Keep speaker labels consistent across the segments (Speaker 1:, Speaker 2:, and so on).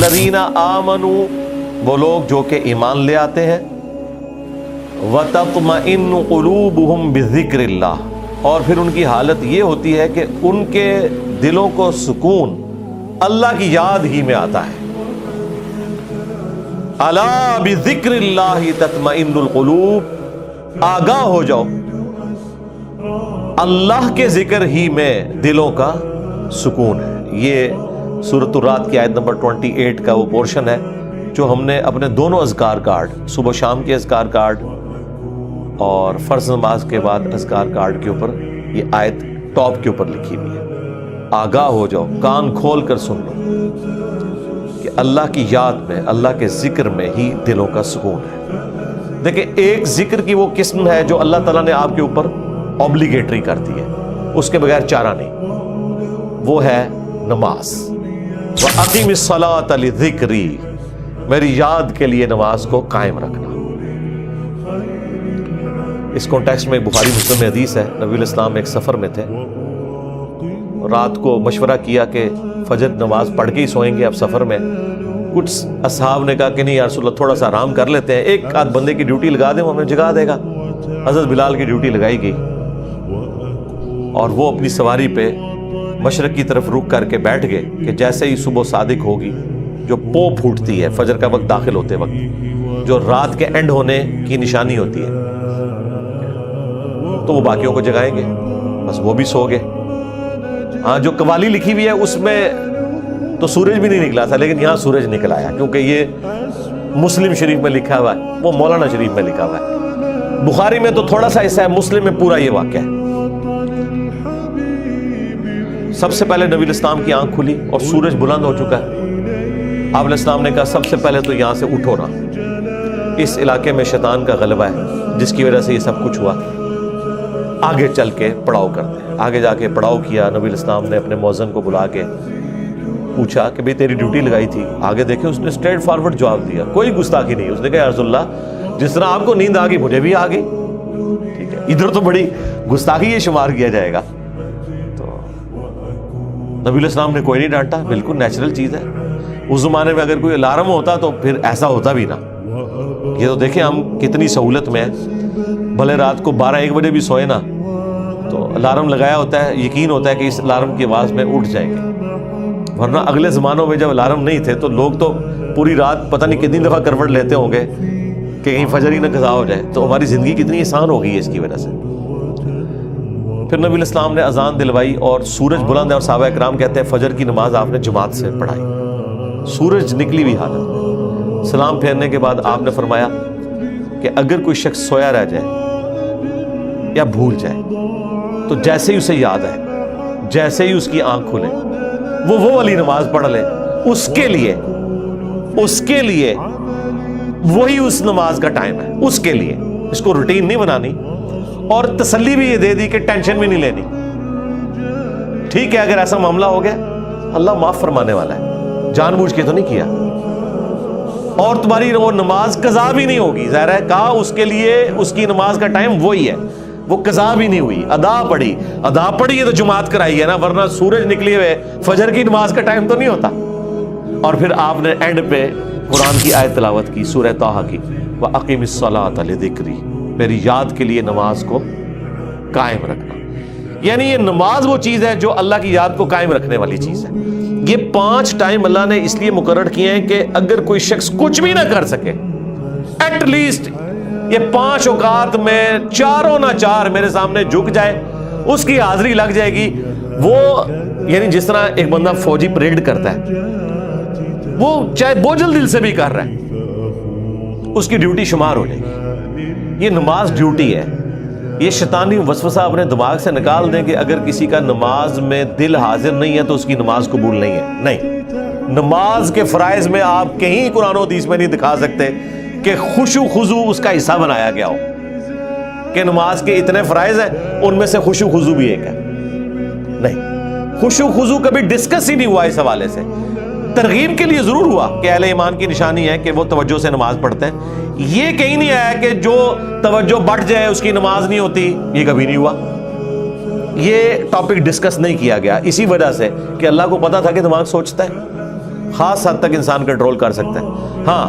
Speaker 1: الذین آمنوا وہ لوگ جو کہ ایمان لے آتے ہیں، وتطمئن قلوبہم بذکر اللہ اور پھر ان کی حالت یہ ہوتی ہے کہ ان کے دلوں کو سکون اللہ کی یاد ہی میں آتا ہے۔ الا بذکر اللہ تطمئن القلوب، آگاہ ہو جاؤ اللہ کے ذکر ہی میں دلوں کا سکون ہے۔ یہ سورۃ الرعد کی آیت نمبر 28 کا وہ پورشن ہے جو ہم نے اپنے دونوں اذکار کارڈ، صبح شام کے اذکار کارڈ اور فرض نماز کے بعد اذکار کارڈ کے اوپر یہ آیت ٹاپ کے اوپر لکھی ہوئی ہے۔ آگاہ ہو جاؤ، کان کھول کر سن لو کہ اللہ کی یاد میں، اللہ کے ذکر میں ہی دلوں کا سکون ہے۔ دیکھیں، ایک ذکر کی وہ قسم ہے جو اللہ تعالیٰ نے آپ کے اوپر اوبلیگیٹری کر دی ہے، اس کے بغیر چارہ نہیں، وہ ہے نماز۔ وَأَقِمِ الصَّلَاةَ لِذِكْرِي، میری یاد کے لیے نماز کو قائم رکھنا۔ اس کانٹیکسٹ میں بخاری مسلم میں حدیث ہے، نبی الاسلام ایک سفر میں تھے، رات کو مشورہ کیا کہ فجر نماز پڑھ کے ہی سوئیں گے اب سفر میں۔ کچھ اصحاب نے کہا کہ نہیں یا رسول اللہ تھوڑا سا آرام کر لیتے ہیں، ایک آدھ بندے کی ڈیوٹی لگا دیں وہ ہمیں جگا دے گا۔ حضرت بلال کی ڈیوٹی لگائی گئی اور وہ اپنی سواری پہ مشرق کی طرف رک کر کے بیٹھ گئے کہ جیسے ہی صبح صادق ہوگی، جو پو پھوٹتی ہے فجر کا وقت داخل ہوتے وقت، جو رات کے اینڈ ہونے کی نشانی ہوتی ہے، تو وہ باقیوں کو جگائیں گے، بس وہ بھی سو گئے۔ ہاں، جو قوالی لکھی ہوئی ہے اس میں تو سورج بھی نہیں نکلا تھا، لیکن یہاں سورج نکل آیا، کیونکہ یہ مسلم شریف میں لکھا ہوا ہے، وہ مولانا شریف میں لکھا ہوا ہے۔ بخاری میں تو تھوڑا سا حصہ ہے، مسلم میں پورا یہ واقعہ ہے۔ سب سے پہلے نبی الاسلام کی آنکھ کھلی اور سورج بلند ہو چکا ہے۔ آپ علیہ السلام نے کہا سب سے پہلے تو یہاں سے اٹھو نا، اس علاقے میں شیطان کا غلبہ ہے جس کی وجہ سے یہ سب کچھ ہوا، آگے چل کے پڑاؤ کرتے ہیں۔ آگے جا کے پڑاؤ کیا، نبی الاسلام نے اپنے مؤذن کو بلا کے پوچھا کہ بھئی تیری ڈیوٹی لگائی تھی؟ آگے دیکھیں اس نے اسٹریٹ فارورڈ جواب دیا، کوئی گستاخی نہیں۔ اس نے کہا یا رسول اللہ جس طرح آپ کو نیند آ گئی مجھے بھی آ گئی، ٹھیک ہے، ادھر تو بڑی گستاخی یہ شمار کیا جائے گا۔ تو نبی علیہ السلام نے کوئی نہیں ڈانٹا، بالکل نیچرل چیز ہے۔ اس زمانے میں اگر کوئی الارم ہوتا تو پھر ایسا ہوتا بھی نہ۔ یہ تو دیکھیں ہم کتنی سہولت میں ہیں، بھلے رات کو 12-1 بجے بھی سوئے نا تو الارم لگایا ہوتا ہے، یقین ہوتا ہے کہ اس الارم کی آواز میں اٹھ جائیں گے۔ ورنہ اگلے زمانوں میں جب الارم نہیں تھے تو لوگ تو پوری رات پتہ نہیں کتنی دفعہ کروٹ لیتے ہوں گے کہ کہیں فجر ہی نہ قضا ہو جائے۔ تو ہماری زندگی کتنی آسان ہو گئی ہے اس کی وجہ سے۔ پھر نبی علیہ السلام نے اذان دلوائی اور سورج بلند ہے، اور صحابہ کرام کہتے ہیں فجر کی نماز آپ نے جماعت سے پڑھائی، سورج نکلی ہوئی حالت۔ سلام پھیرنے کے بعد آپ نے فرمایا کہ اگر کوئی شخص سویا رہ جائے یا بھول جائے تو جیسے ہی اسے یاد آئے، جیسے ہی اس کی آنکھ کھلے، وہ والی نماز پڑھ لے، اس کے لیے وہی اس نماز کا ٹائم ہے، اس کے لیے۔ اس کو روٹین نہیں بنانی، اور تسلی بھی یہ دے دی کہ ٹینشن بھی نہیں لینی۔ ٹھیک ہے، اگر ایسا معاملہ ہو گیا اللہ معاف فرمانے والا ہے، جان بوجھ کے تو نہیں کیا، اور تمہاری وہ نماز قضا بھی نہیں ہوگی۔ ظاہر ہے کہا اس کے لیے اس کی نماز کا ٹائم وہی ہے، وہ قضا بھی نہیں ہوئی، ادا پڑھی ہے تو جماعت کرائی ہے نا، ورنہ سورج نکلی ہوئے فجر کی نماز کا ٹائم تو نہیں ہوتا۔ اور پھر آپ نے اینڈ پہ قرآن کی آیت تلاوت کی، سورہ طٰہٰ کی، وَأَقِمِ الصَّلَاةَ لِذِكْرِي، میری یاد کے لیے نماز کو قائم رکھنا۔ یعنی یہ نماز وہ چیز ہے جو اللہ کی یاد کو قائم رکھنے والی چیز ہے۔ یہ 5 ٹائم اللہ نے اس لیے مقرر کیے ہیں کہ اگر کوئی شخص کچھ بھی نہ کر سکے، ایٹ لیسٹ یہ 5 اوقات میں چاروں نہ چار میرے سامنے جھک جائے، اس کی حاضری لگ جائے گی۔ وہ یعنی جس طرح ایک بندہ فوجی پریڈ کرتا ہے، وہ چاہے بوجھل دل سے بھی کر رہا ہے، اس کی ڈیوٹی شمار ہو جائے گی۔ یہ نماز ڈیوٹی ہے۔ یہ شیطانی وسوسہ اپنے دماغ سے نکال دیں کہ اگر کسی کا نماز میں دل حاضر نہیں ہے تو اس کی نماز قبول نہیں ہے۔ نہیں، نماز کے فرائض میں آپ کہیں قرآن و حدیث میں نہیں دکھا سکتے کہ خشوع خضوع اس کا حصہ بنایا گیا ہو، کہ نماز کے اتنے فرائض ہیں ان میں سے خشوع خضوع بھی ایک ہے۔ نہیں، خشوع خضوع کبھی ڈسکس ہی نہیں ہوا اس حوالے سے۔ ترغیب کے لیے ضرور ہوا کہ اہل ایمان کی نشانی ہے کہ وہ توجہ سے نماز پڑھتے ہیں، یہ کہیں نہیں آیا کہ جو توجہ بٹ جائے اس کی نماز نہیں ہوتی، یہ کبھی نہیں ہوا۔ یہ ٹاپک ڈسکس نہیں کیا گیا اسی وجہ سے کہ اللہ کو پتا تھا کہ دماغ سوچتا ہے، خاص حد تک انسان کنٹرول کر سکتا ہے. ہاں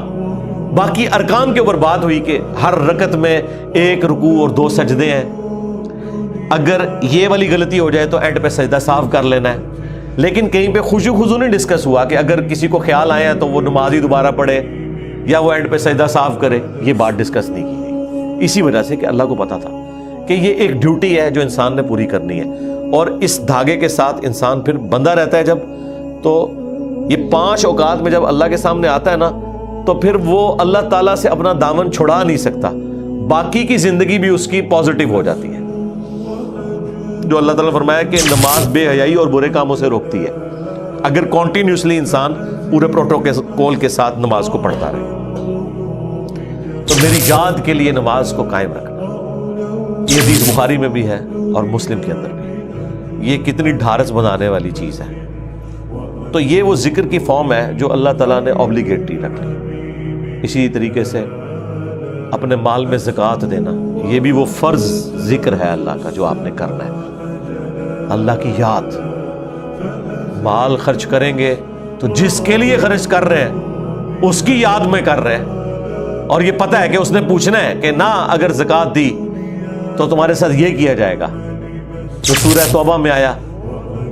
Speaker 1: باقی ارکان کے اوپر بات ہوئی کہ ہر رکعت میں 1 رکوع اور 2 سجدے ہیں. اگر یہ والی غلطی ہو جائے تو اینڈ پہ سجدہ صاف کر لینا ہے. لیکن کہیں پہ خشوع خضوع نہیں ڈسکس ہوا کہ اگر کسی کو خیال آیا تو وہ نماز ہی دوبارہ پڑھے یا وہ اینڈ پہ سجدہ صاف کرے. یہ بات ڈسکس نہیں کی گئی اسی وجہ سے کہ اللہ کو پتا تھا کہ یہ ایک ڈیوٹی ہے جو انسان نے پوری کرنی ہے. اور اس دھاگے کے ساتھ انسان پھر بندہ رہتا ہے جب, تو یہ 5 اوقات میں جب اللہ کے سامنے آتا ہے نا تو پھر وہ اللہ تعالیٰ سے اپنا دامن چھڑا نہیں سکتا. باقی کی زندگی بھی اس کی پازیٹیو ہو جاتی ہے. جو اللہ تعالیٰ نے فرمایا کہ نماز بے حیائی اور برے کاموں سے روکتی ہے اگر کنٹینیوسلی انسان پورے پروٹوکول کے ساتھ نماز کو پڑھتا رہے. تو میری یاد کے لیے نماز کو قائم رکھنا, یہ حدیث بخاری میں بھی ہے اور مسلم کے اندر بھی. یہ کتنی ڈھارس بنانے والی چیز ہے. تو یہ وہ ذکر کی فارم ہے جو اللہ تعالیٰ نے اوبلیگیٹری رکھ لی. اسی طریقے سے اپنے مال میں زکوٰۃ دینا, یہ بھی وہ فرض ذکر ہے اللہ کا جو آپ نے کرنا ہے. اللہ کی یاد, مال خرچ کریں گے تو جس کے لیے خرچ کر رہے ہیں اس کی یاد میں کر رہے ہیں, اور یہ پتہ ہے کہ اس نے پوچھنا ہے کہ نہ اگر زکوٰۃ دی تو تمہارے ساتھ یہ کیا جائے گا. جو سورہ توبہ میں آیا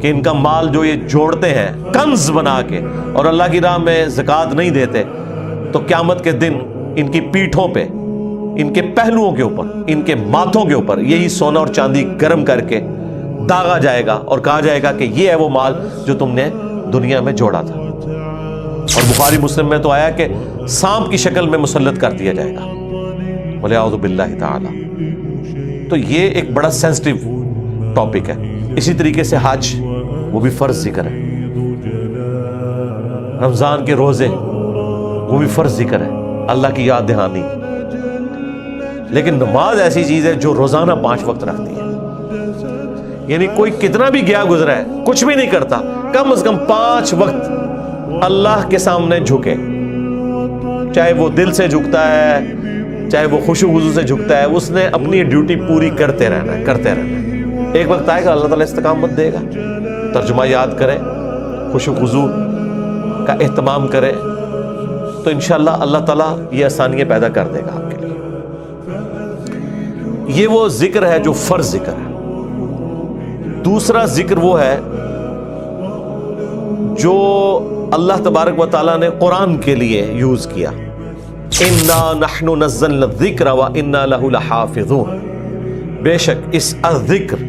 Speaker 1: کہ ان کا مال جو یہ جوڑتے ہیں کنز بنا کے اور اللہ کی راہ میں زکوٰۃ نہیں دیتے تو قیامت کے دن ان کی پیٹھوں پہ, ان کے پہلوؤں کے اوپر, ان کے ماتھوں کے اوپر یہی سونا اور چاندی گرم کر کے داغا جائے گا اور کہا جائے گا کہ یہ ہے وہ مال جو تم نے دنیا میں جوڑا تھا. اور بخاری مسلم میں تو آیا کہ سانپ کی شکل میں مسلط کر دیا جائے گا, وَلِعَوْذُ بِاللَّهِ تَعَالَى. تو یہ ایک بڑا سینسٹیو ٹاپک ہے. اسی طریقے سے حج, وہ بھی فرض ذکر ہے. رمضان کے روزے, وہ بھی فرض ذکر ہے, اللہ کی یاد دہانی. لیکن نماز ایسی چیز ہے جو روزانہ 5 وقت رکھتی ہے. یعنی کوئی کتنا بھی گیا گزرا ہے, کچھ بھی نہیں کرتا, کم از کم 5 وقت اللہ کے سامنے جھکے, چاہے وہ دل سے جھکتا ہے چاہے وہ خشوع خضوع سے جھکتا ہے, اس نے اپنی ڈیوٹی پوری کرتے رہنا ہے, کرتے رہنا ہے. ایک وقت آئے گا اللہ تعالیٰ استقامت دے گا. ترجمہ یاد کریں, خشوع خضوع کا اہتمام کریں تو انشاءاللہ اللہ تعالیٰ یہ آسانیاں پیدا کر دے گا آپ کے لیے. یہ وہ ذکر ہے جو فرض ذکر ہے. دوسرا ذکر وہ ہے جو اللہ تبارک و تعالیٰ نے قرآن کے لیے یوز کیا. اِنَّا نَحْنُ نَزَّلْنَا الذِّكْرَ وَإِنَّا لَهُ لَحَافِظُونَ. بے شک اس الذکر,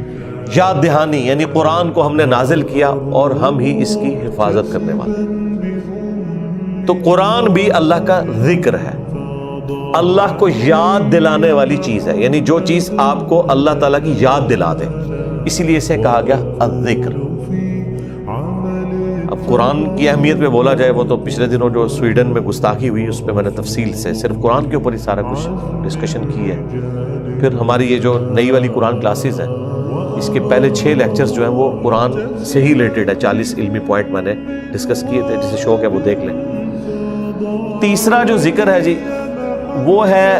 Speaker 1: یاد دہانی یعنی قرآن کو ہم نے نازل کیا اور ہم ہی اس کی حفاظت کرنے والے ہیں. تو قرآن بھی اللہ کا ذکر ہے, اللہ کو یاد دلانے والی چیز ہے, یعنی جو چیز آپ کو اللہ تعالیٰ کی یاد دلا دے, اسی لیے اسے کہا گیا الذکر. اب قرآن کی اہمیت پہ بولا جائے, وہ تو پچھلے دنوں جو سویڈن میں گستاخی ہوئی اس پہ میں نے تفصیل سے صرف قرآن کے اوپر ہی سارا کچھ ڈسکشن کی ہے. پھر ہماری یہ جو نئی والی قرآن کلاسز ہیں, اس کے پہلے 6 لیکچرز جو ہیں وہ قرآن سے ہی ریلیٹڈ ہے. 40 علمی پوائنٹ میں نے ڈسکس کیے تھے, جسے شوق ہے وہ دیکھ لیں. تیسرا جو ذکر ہے جی وہ ہے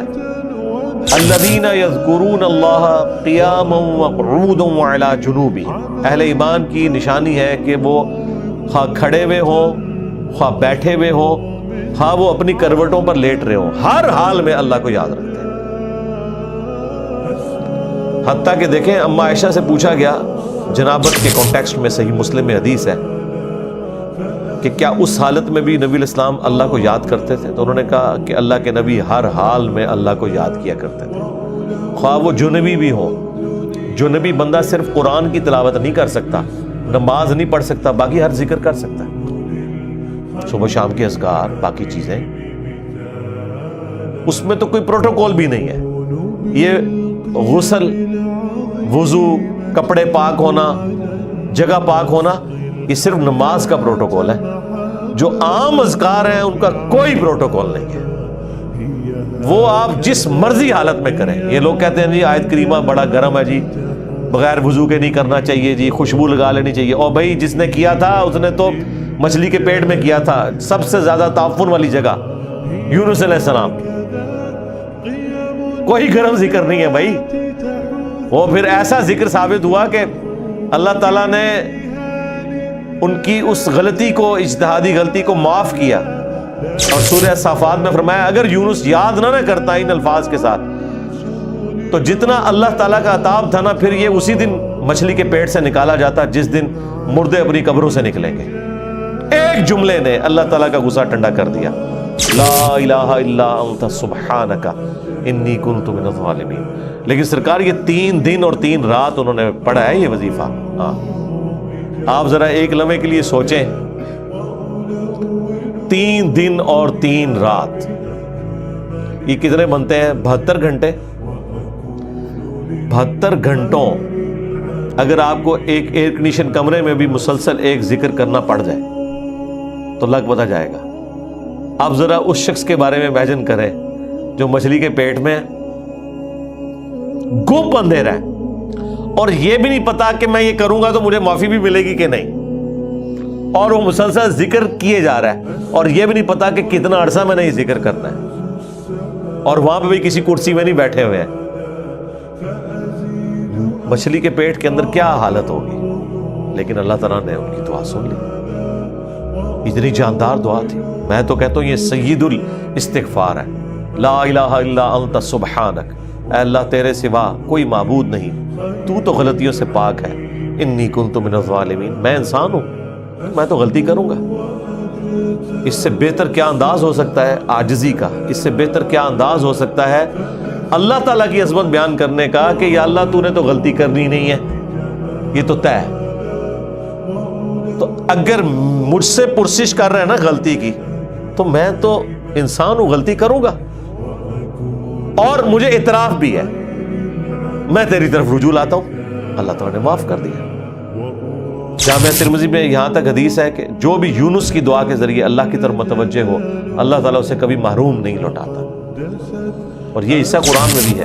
Speaker 1: الذین یذکرون اللہ قیاما وقعودا وعلی جنوبہم. اہل ایمان کی نشانی ہے کہ وہ خواہ کھڑے ہوئے ہوں, خواہ بیٹھے ہوئے ہوں, خواہ وہ اپنی کروٹوں پر لیٹ رہے ہوں, ہر حال میں اللہ کو یاد رکھتے ہیں. حتیٰ کہ دیکھیں اما عائشہ سے پوچھا گیا جنابت کے کانٹیکسٹ میں, صحیح مسلم میں حدیث ہے کہ کیا اس حالت میں بھی نبی الاسلام اللہ کو یاد کرتے تھے؟ تو انہوں نے کہا کہ اللہ کے نبی ہر حال میں اللہ کو یاد کیا کرتے تھے, خواہ وہ جنبی بھی ہوں. جنبی بندہ صرف قرآن کی تلاوت نہیں کر سکتا, نماز نہیں پڑھ سکتا, باقی ہر ذکر کر سکتا ہے, صبح شام کے اذکار, باقی چیزیں. اس میں تو کوئی پروٹوکول بھی نہیں ہے. یہ غسل, وضو, کپڑے پاک ہونا, جگہ پاک ہونا, یہ صرف نماز کا پروٹوکول ہے. جو عام اذکار ہیں ان کا کوئی پروٹوکول نہیں ہے, وہ آپ جس مرضی حالت میں کریں. یہ لوگ کہتے ہیں جی آیت کریمہ بڑا گرم ہے جی, بغیر وضو کے نہیں کرنا چاہیے جی, خوشبو لگا لینی چاہیے. اور بھائی جس نے کیا تھا اس نے تو مچھلی کے پیٹ میں کیا تھا, سب سے زیادہ تعفن والی جگہ یونس علیہ السلام. کوئی گرم ذکر نہیں ہے بھائی. وہ پھر ایسا ذکر ثابت ہوا کہ اللہ تعالیٰ نے ان کی اس غلطی کو, اجتہادی غلطی کو معاف کیا. اور سورہ صافات میں فرمایا اگر یونس یاد نہ کرتا ان الفاظ کے ساتھ تو جتنا اللہ تعالیٰ کا عطاب تھا نا, پھر یہ اسی دن مچھلی کے پیٹ سے نکالا جاتا جس دن مردے اپنی قبروں سے نکلیں گے. ایک جملے نے اللہ تعالیٰ کا غصہ ٹھنڈا کر دیا, لا الہ الا انت سبحانک انی کنت من الظالمین. لیکن سرکار یہ 3 دن اور 3 رات انہوں نے پڑھا ہے یہ وظیفہ. آپ ذرا ایک لمحے کے لیے سوچیں, 3 دن اور 3 رات, یہ کتنے بنتے ہیں؟ 72 گھنٹے. 72 گھنٹوں اگر آپ کو ایک ایئر کنڈیشن کمرے میں بھی مسلسل ایک ذکر کرنا پڑ جائے تو لگ پتہ جائے گا. آپ ذرا اس شخص کے بارے میں امیجن کریں جو مچھلی کے پیٹ میں گپ اندھیرا ہے اور یہ بھی نہیں پتا کہ میں یہ کروں گا تو مجھے معافی بھی ملے گی کہ نہیں, اور وہ مسلسل ذکر کیے جا رہا ہے اور یہ بھی نہیں پتا کہ کتنا عرصہ میں نے یہ ذکر کرنا ہے, اور وہاں پہ بھی کسی کرسی میں نہیں بیٹھے ہوئے ہیں. مچھلی کے پیٹ کے اندر کیا حالت ہوگی, لیکن اللہ تعالیٰ نے ان کی دعا سن لی. اتنی جاندار دعا تھی. میں تو کہتا ہوں یہ سید الاستغفار ہے. لا الہ الا انت سبحانک, اے اللہ تیرے سوا کوئی معبود نہیں, تو تو غلطیوں سے پاک ہے. انی کنت من الظالمین, میں انسان ہوں, میں تو غلطی کروں گا. اس سے بہتر کیا انداز ہو سکتا ہے عاجزی کا, اس سے بہتر کیا انداز ہو سکتا ہے اللہ تعالیٰ کی عظمت بیان کرنے کا کہ یا اللہ تو نے تو غلطی کرنی نہیں ہے, یہ تو طے ہے. تو اگر مجھ سے پرسش کر رہے ہیں نا غلطی کی, تو میں تو انسان ہوں, غلطی کروں گا, اور مجھے اعتراف بھی ہے, میں تیری طرف رجوع لاتا ہوں. اللہ تعالیٰ نے معاف کر دیا. جامعہ ترمذی میں یہاں تک حدیث ہے کہ جو بھی یونس کی دعا کے ذریعے اللہ کی طرف متوجہ ہو, اللہ تعالیٰ اسے کبھی محروم نہیں لوٹاتا. اور یہ حصہ قرآن میں بھی ہے,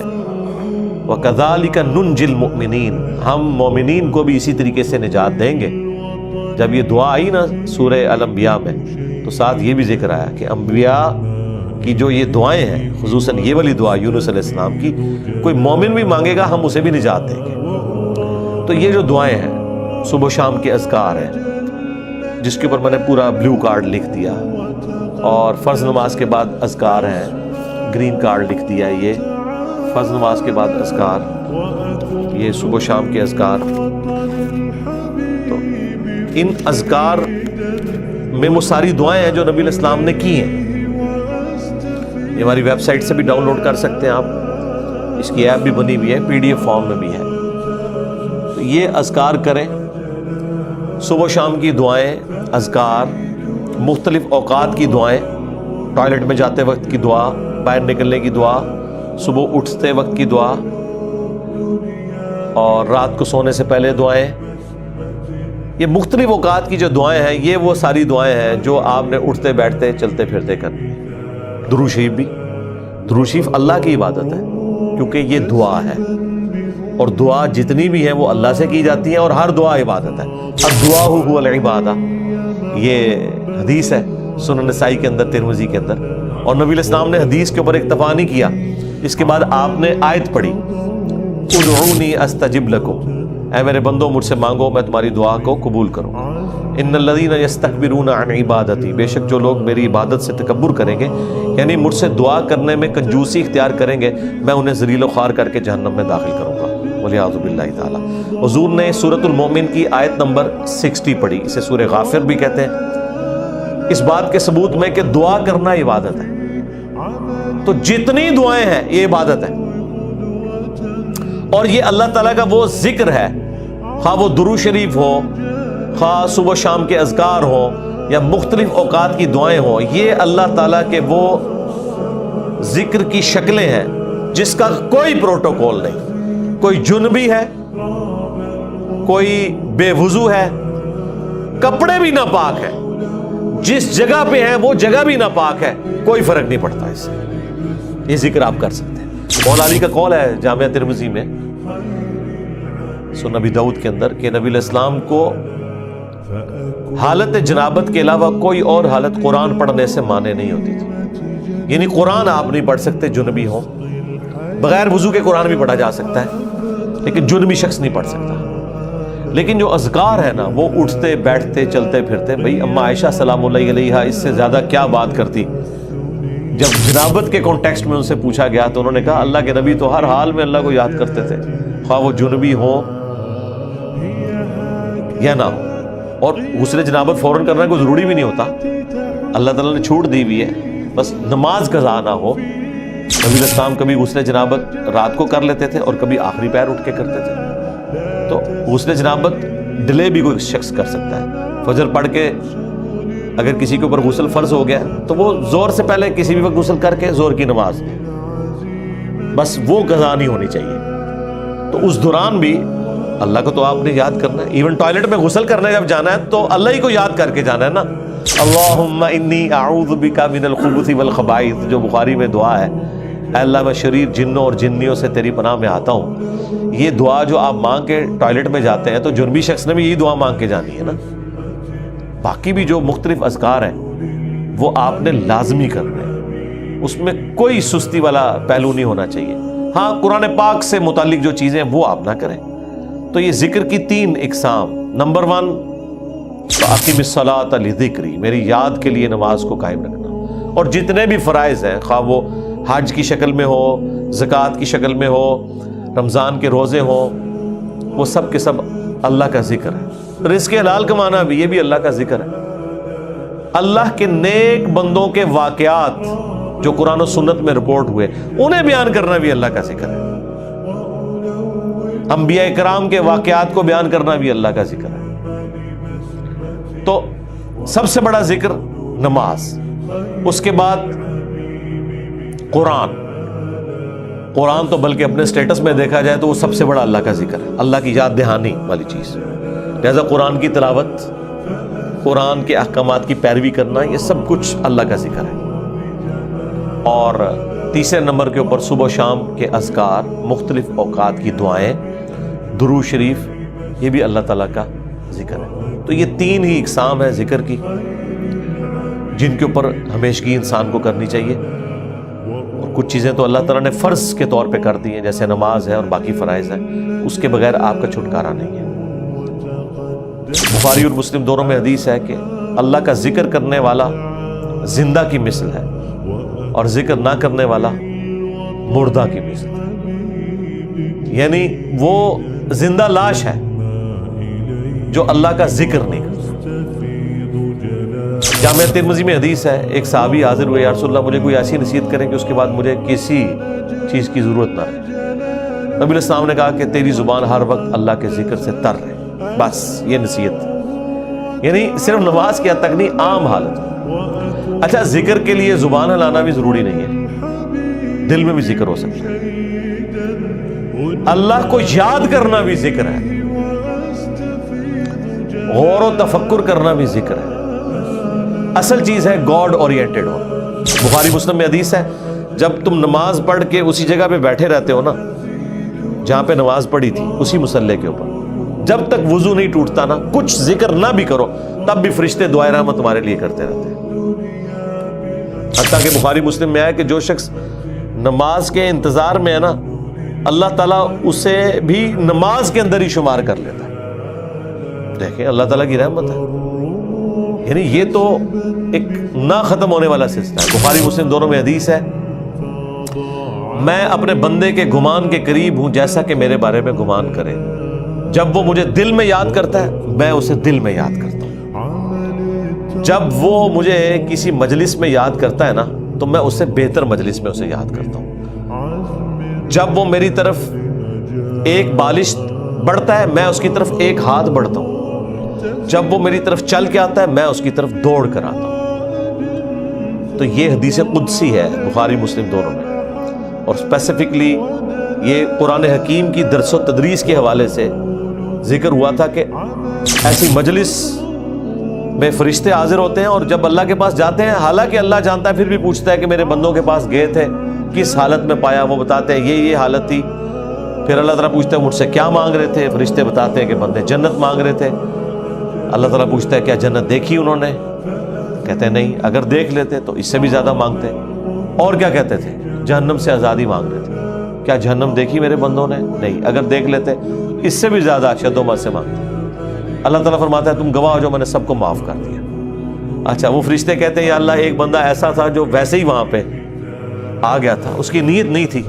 Speaker 1: وَكَذَلِكَ نُنْجِي الْمُؤْمِنِينَ, ہم مومنین کو بھی اسی طریقے سے نجات دیں گے. جب یہ دعا آئی نا سورہ الانبیاء میں, تو ساتھ یہ بھی ذکر آیا کہ انبیاء کی جو یہ دعائیں ہیں, خصوصاً یہ والی دعا یونس علیہ السلام کی, کوئی مومن بھی مانگے گا ہم اسے بھی نجات دیں گے. تو یہ جو دعائیں ہیں صبح و شام کے اذکار ہیں, جس کے اوپر میں نے پورا بلیو کارڈ لکھ دیا, اور فرض نماز کے بعد اذکار ہیں, گرین کارڈ لکھ دیا. یہ فرض نماز کے بعد اذکار, یہ صبح و شام کے اذکار. تو ان اذکار میں وہ ساری دعائیں ہیں جو نبی علیہ السلام نے کی ہیں. یہ ہماری ویب سائٹ سے بھی ڈاؤن لوڈ کر سکتے ہیں آپ, اس کی ایپ بھی بنی ہوئی ہے, PDF فارم میں بھی ہے. تو یہ اذکار کریں, صبح و شام کی دعائیں, اذکار, مختلف اوقات کی دعائیں, ٹوائلٹ میں جاتے وقت کی دعا, باہر نکلنے کی دعا, صبح اٹھتے وقت کی دعا, اور رات کو سونے سے پہلے دعائیں. یہ مختلف اوقات کی جو دعائیں ہیں, یہ وہ ساری دعائیں ہیں جو آپ نے اٹھتے بیٹھتے چلتے پھرتے کرنی. درود شریف بھی, درود شریف اللہ کی عبادت ہے کیونکہ یہ دعا ہے, اور دعا جتنی بھی ہیں وہ اللہ سے کی جاتی ہیں, اور ہر دعا عبادت ہے. الدعاء هو العبادہ, یہ حدیث ہے سنن نسائی کے اندر, ترمذی کے اندر. اور نبی علیہ السلام نے حدیث کے اوپر اکتفا نہیں کیا, اس کے بعد آپ نے آیت پڑھی, ادعونی استجب لکم, اے میرے بندو مجھ سے مانگو میں تمہاری دعا کو قبول کروں. ان الذین یستکبرون عن عبادتی, بے شک جو لوگ میری عبادت سے تکبر کریں گے, یعنی مجھ سے دعا کرنے میں کنجوسی اختیار کریں گے, میں انہیں ذلیل و خوار کر کے جہنم میں داخل کروں گا, والعیاذ باللہ تعالی. حضور نے سورۃ المومن کی آیت نمبر 60 پڑھی, اسے سورہ غافر بھی کہتے ہیں, اس بات کے ثبوت میں کہ دعا کرنا عبادت ہے. تو جتنی دعائیں ہیں یہ عبادت ہے, اور یہ اللہ تعالیٰ کا وہ ذکر ہے, خواہ وہ درود شریف ہو, خواہ صبح و شام کے اذکار ہوں, یا مختلف اوقات کی دعائیں ہوں, یہ اللہ تعالیٰ کے وہ ذکر کی شکلیں ہیں جس کا کوئی پروٹوکول نہیں. کوئی جنبی ہے, کوئی بے وضو ہے, کپڑے بھی ناپاک ہیں, جس جگہ پہ ہیں وہ جگہ بھی ناپاک ہے, کوئی فرق نہیں پڑتا اس سے. یہ ذکر آپ کر سکتے ہیں. مولا علی کا قول ہے جامعہ ترمذی میں, سنن ابی داؤد کے اندر, کہ نبی علیہ السلام کو حالت جنابت کے علاوہ کوئی اور حالت قرآن پڑھنے سے مانے نہیں ہوتی تھی. یعنی قرآن آپ نہیں پڑھ سکتے جنبی ہو, بغیر وضو کے قرآن بھی پڑھا جا سکتا ہے لیکن جنبی شخص نہیں پڑھ سکتا. لیکن جو اذکار ہے نا وہ اٹھتے بیٹھتے چلتے پھرتے، بھئی اما عائشہ سلام اللہ علیہا اس سے زیادہ کیا بات کرتی. جب جنابت کے کانٹیکسٹ میں ان سے پوچھا گیا تو انہوں نے کہا اللہ کے نبی تو ہر حال میں اللہ کو یاد کرتے تھے، خواہ وہ جنبی ہوں یا نہ ہو. اور غسل جنابت فوراً کرنا کوئی ضروری بھی نہیں ہوتا، اللہ تعالیٰ نے چھوٹ دی ہوئی ہے، بس نماز قضا نہ ہو. نبی علیہ السلام کبھی غسل جنابت رات کو کر لیتے تھے اور کبھی آخری پہر اٹھ کے کرتے تھے. تو غسل جنابت ڈیلے بھی کوئی شخص کر سکتا ہے. فجر پڑھ کے اگر کسی کے اوپر غسل فرض ہو گیا تو وہ زور سے پہلے کسی بھی وقت غسل کر کے زور کی نماز، بس وہ قضا نہیں ہونی چاہیے. تو اس دوران بھی اللہ کو تو آپ نے یاد کرنا ہے. ایون ٹوائلٹ میں غسل کرنے جب جانا ہے تو اللہ ہی کو یاد کر کے جانا ہے نا. اللہم انی اعوذ بک من الخبث والخبائث، جو بخاری میں دعا ہے، اے اللہ میں شریر جنوں اور جنیوں سے تیری پناہ میں آتا ہوں. یہ دعا جو آپ مانگ کے ٹوائلٹ میں جاتے ہیں تو جنبی شخص نے بھی یہی دعا مانگ کے جانی ہے نا. باقی بھی جو مختلف اذکار ہیں وہ آپ نے لازمی کرنے ہیں، اس میں کوئی سستی والا پہلو نہیں ہونا چاہیے. ہاں قرآن پاک سے متعلق جو چیزیں وہ آپ نہ کریں. تو یہ ذکر کی 3 اقسام. نمبر 1 فاقم الصلاۃ لذکری، میری یاد کے لیے نماز کو قائم رکھنا. اور جتنے بھی فرائض ہیں، خواہ وہ حج کی شکل میں ہو، زکوٰۃ کی شکل میں ہو، رمضان کے روزے ہوں، وہ سب کے سب اللہ کا ذکر ہے. رزق حلال کمانا بھی، یہ بھی اللہ کا ذکر ہے. اللہ کے نیک بندوں کے واقعات جو قرآن و سنت میں رپورٹ ہوئے انہیں بیان کرنا بھی اللہ کا ذکر ہے. انبیاء کرام کے واقعات کو بیان کرنا بھی اللہ کا ذکر ہے. تو سب سے بڑا ذکر نماز، اس کے بعد قرآن تو بلکہ اپنے سٹیٹس میں دیکھا جائے تو وہ سب سے بڑا اللہ کا ذکر ہے، اللہ کی یاد دہانی والی چیز. لہذا قرآن کی تلاوت، قرآن کے احکامات کی پیروی کرنا، یہ سب کچھ اللہ کا ذکر ہے. اور تیسرے نمبر کے اوپر صبح و شام کے اذکار، مختلف اوقات کی دعائیں، درود شریف، یہ بھی اللہ تعالیٰ کا ذکر ہے. تو یہ 3 ہی اقسام ہیں ذکر کی جن کے اوپر ہمیشگی انسان کو کرنی چاہیے. اور کچھ چیزیں تو اللہ تعالیٰ نے فرض کے طور پہ کر دی ہیں، جیسے نماز ہے اور باقی فرائض ہیں، اس کے بغیر آپ کا چھٹکارا نہیں ہے. بخاری اور مسلم دونوں میں حدیث ہے کہ اللہ کا ذکر کرنے والا زندہ کی مثل ہے اور ذکر نہ کرنے والا مردہ کی مثل ہے. یعنی وہ زندہ لاش ہے جو اللہ کا ذکر نہیں کرتا. جامع ترمذی میں حدیث ہے، ایک صحابی حاضر ہوئے، یا رسول اللہ مجھے کوئی ایسی نصیحت کریں کہ اس کے بعد مجھے کسی چیز کی ضرورت نہ رہے. نبی علیہ السلام نے کہا کہ تیری زبان ہر وقت اللہ کے ذکر سے تر رہے، بس یہ نصیحت. یعنی صرف نماز کی حد تک نہیں، عام حالت. اچھا ذکر کے لیے زبان ہلانا بھی ضروری نہیں ہے، دل میں بھی ذکر ہو سکتا ہے. اللہ کو یاد کرنا بھی ذکر ہے، غور و تفکر کرنا بھی ذکر ہے. اصل چیز ہے گاڈ اورینٹڈ ہو. بخاری مسلم میں حدیث ہے، جب تم نماز پڑھ کے اسی جگہ پہ بیٹھے رہتے ہو نا جہاں پہ نماز پڑھی تھی، اسی مصلی کے اوپر، جب تک وضو نہیں ٹوٹتا نا، کچھ ذکر نہ بھی کرو، تب بھی فرشتے دعائے رحمت تمہارے لیے کرتے رہتے ہیں. حتیٰ کہ بخاری مسلم میں آیا کہ جو شخص نماز کے انتظار میں ہے نا، اللہ تعالیٰ اسے بھی نماز کے اندر ہی شمار کر لیتا ہے. دیکھیں اللہ تعالیٰ کی رحمت ہے. یعنی یہ تو ایک نہ ختم ہونے والا سلسلہ ہے. بخاری مسلم دونوں میں حدیث ہے، میں اپنے بندے کے گمان کے قریب ہوں جیسا کہ میرے بارے میں گمان کرے. جب وہ مجھے دل میں یاد کرتا ہے میں اسے دل میں یاد کرتا ہوں. جب وہ مجھے کسی مجلس میں یاد کرتا ہے نا تو میں اسے بہتر مجلس میں اسے یاد کرتا ہوں. جب وہ میری طرف ایک بالش بڑھتا ہے میں اس کی طرف ایک ہاتھ بڑھتا ہوں. جب وہ میری طرف چل کے آتا ہے میں اس کی طرف دوڑ کر آتا ہوں. تو یہ حدیث قدسی ہے بخاری مسلم دونوں میں. اور اسپیسیفکلی یہ قرآن حکیم کی درس و تدریس کے حوالے سے ذکر ہوا تھا کہ ایسی مجلس میں فرشتے حاضر ہوتے ہیں اور جب اللہ کے پاس جاتے ہیں، حالانکہ اللہ جانتا ہے، پھر بھی پوچھتا ہے کہ میرے بندوں کے پاس گئے تھے، کس حالت میں پایا؟ وہ بتاتے ہیں یہ حالت تھی. پھر اللہ تعالیٰ پوچھتا ہے مجھ سے کیا مانگ رہے تھے؟ فرشتے بتاتے ہیں کہ بندے جنت مانگ رہے تھے. اللہ تعالیٰ پوچھتا ہے کیا جنت دیکھی انہوں نے؟ کہتے ہیں نہیں، اگر دیکھ لیتے تو اس سے بھی زیادہ مانگتے. اور کیا کہتے تھے؟ جہنم سے آزادی مانگ رہے تھے. کیا جہنم دیکھی میرے بندوں نے؟ نہیں، اگر دیکھ لیتے اس سے بھی زیادہ شد و مت سے مانگتے. اللہ تعالیٰ فرماتا ہے تم گواہ ہو جو میں نے سب کو معاف کر دیا. اچھا وہ فرشتے کہتے ہیں یا اللہ ایک بندہ ایسا تھا جو ویسے ہی وہاں پہ آ گیا تھا, اس کی نیت نہیں تھی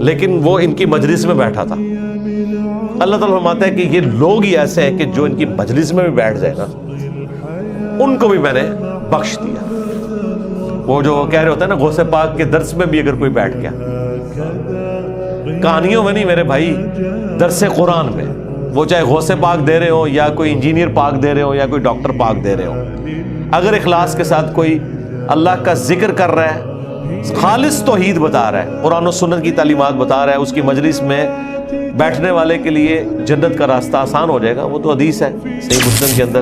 Speaker 1: لیکن وہ ان کی مجلس میں بیٹھا تھا. اللہ تعالیٰ فرماتا ہے کہ یہ لوگ ہی ایسے ہیں کہ جو ان کی مجلس میں بھی بیٹھ جائے گا ان کو بھی میں نے بخش دیا. وہ جو کہہ رہے ہوتے ہیں نا غوث پاک کے درس میں بھی اگر کوئی بیٹھ گیا, کہانیوں میں نہیں میرے بھائی, درس قرآن میں, وہ چاہے غوث پاک دے رہے ہو یا کوئی انجینئر پاک دے رہے ہو یا کوئی ڈاکٹر پاک دے رہے ہو, اگر اخلاص کے ساتھ کوئی اللہ کا ذکر کر رہا ہے, خالص توحید بتا رہا ہے, قرآن و سنت کی تعلیمات بتا رہا ہے, اس کی مجلس میں بیٹھنے والے کے لیے جنت کا راستہ آسان ہو جائے گا. وہ تو حدیث ہے صحیح مسلم کے اندر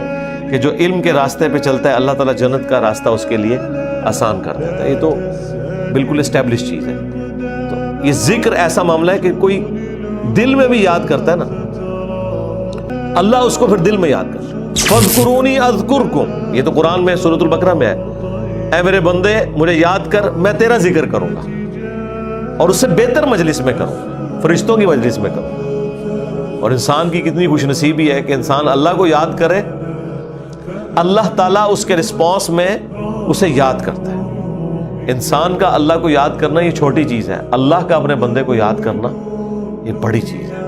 Speaker 1: کہ جو علم کے راستے پہ چلتا ہے اللہ تعالیٰ جنت کا راستہ اس کے لیے آسان کر دیتا ہے. یہ تو بالکل اسٹیبلش چیز ہے. تو یہ ذکر ایسا معاملہ ہے کہ کوئی دل میں بھی یاد کرتا ہے نا, اللہ اس کو پھر دل میں یاد کرتا ہے. فَاذْكُرُونِي أَذْكُرْكُمْ, یہ تو قرآن میں سورۃ البقرہ میں ہے, اے میرے بندے مجھے یاد کر میں تیرا ذکر کروں گا اور اس سے بہتر مجلس میں کروں گا, فرشتوں کی مجلس میں کروں گا. اور انسان کی کتنی خوش نصیبی ہے کہ انسان اللہ کو یاد کرے, اللہ تعالیٰ اس کے رسپانس میں اسے یاد کرتا ہے. انسان کا اللہ کو یاد کرنا یہ چھوٹی چیز ہے, اللہ کا اپنے بندے کو یاد کرنا یہ بڑی چیز ہے.